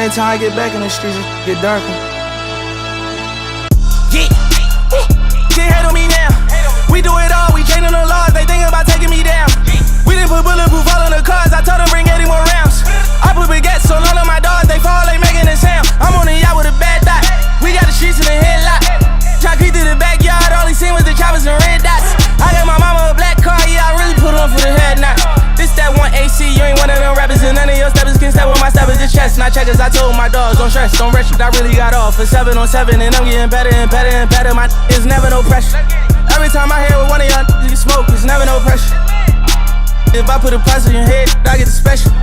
Every time I get back in the streets, it get darker. Yeah. Can't hate on me now. We do it all, we changing the laws, they thinking about taking me down. We didn't put bulletproof all in the cars, I told them bring 80 more rounds. I put baguettes so none of my dogs, they fall, they making a sound. I'm on the yacht with a bad dot, we got the streets in the headlock. Try to creep through the backyard, all he seen was the choppers and red dots. I got my mama a black car, yeah, I really put on for the head knot. This that one AC, you ain't one of them rappers, and none of your steppers can step with my steppers, just chest. Not checkers, I told my dogs, don't stress, don't rush it, I really got off for 7 on 7, and I'm getting better and better and better. My is never no pressure. Every time I hear with one of y'all you smoke, it's never no pressure. If I put a price on your head, I get the special.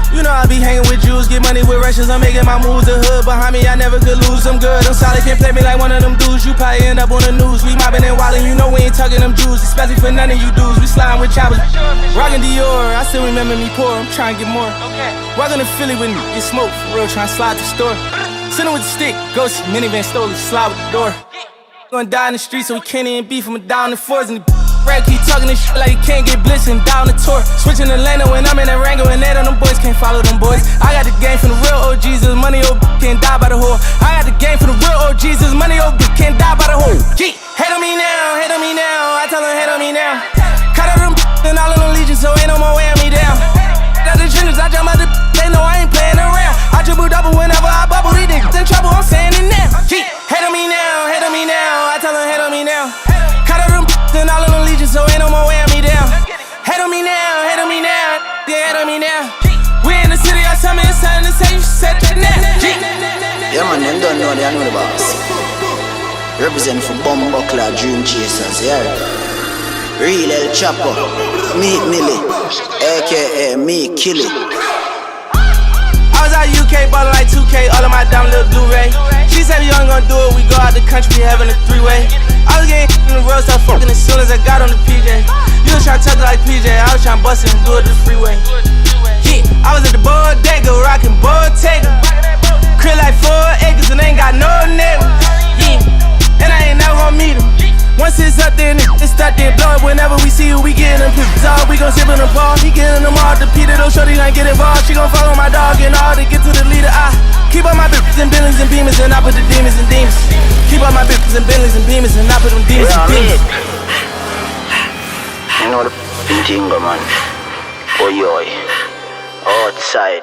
You know I be hanging with Jews, get money with Russians. I'm making my moves, the hood behind me, I never could lose. I'm good, I'm solid, can't play me like one of them dudes. You probably end up on the news. We mobbing and wildin', you know we ain't tugging them Jews, especially for none of you dudes. We sliding with choppers, rockin' Dior. I still remember me poor, I'm trying to get more. Walking to Philly with me, get smoked for real, trying to slide the store. Sitting with the stick, ghost minivan stole it, slide with the door. Gonna die in the street, so we can't even beef. I'm down the fours and the rap keep talking this shit like he can't get blitzed and down the tour. Switching the lane when I'm in that Rango and that on them boys can't follow them boys. I got the game from the real OGs, this money old can't die by the whore. I got the game from the real OGs, this money old can't die by the whore. Hate on me now, hate on me now. I tell them hate on me now. Cut out them and all of them legions, so ain't no more wearing me down. Got the trenches, I jump out the they know I ain't playing around. I triple double whenever I bubble. These niggas in trouble, I'm saying it now. Hate on me now, hate on me now. I tell them hate on me now. Cut out them and all of them legions, so ain't no more wearing me down. Hate on me now, hate on me now. Yeah, hate on me now. We in the city, I tell me it's time to say you said that now. Yeah man, them don't know, they know the boss. Represent for Bumbuckler Dream Chasers, yeah. Real El Chapo, Meat Millie, aka Me Killy. I was out UK, ballin' like 2K, all of my dumb little do-ray. She said we ain't gonna do it, we go out the country, we having a 3-way. I was getting in the road, start fucking as soon as I got on the PJ. You was tryna tuck it like PJ, I was tryna bust it and do it the freeway. Yeah, I was at the bodega, rockin' Bottega. Crib like 4 acres and ain't got no neighbor. Yeah, and I ain't never gonna meet him. Once it's up there, it's stuck there, blow it whenever we see you, we gettin' them pips all. We gon' sip in the ball, he gettin' them all. The Peter, those shorty ain't get involved. She gon' follow my dog and all to get to the leader. I keep all my bitches and Bentleys and Beamers, and I put the demons and demons. Keep all my bitches and Bentleys and Beamers, and I put them demons and demons. You know the thing, man. Oh, yo, outside.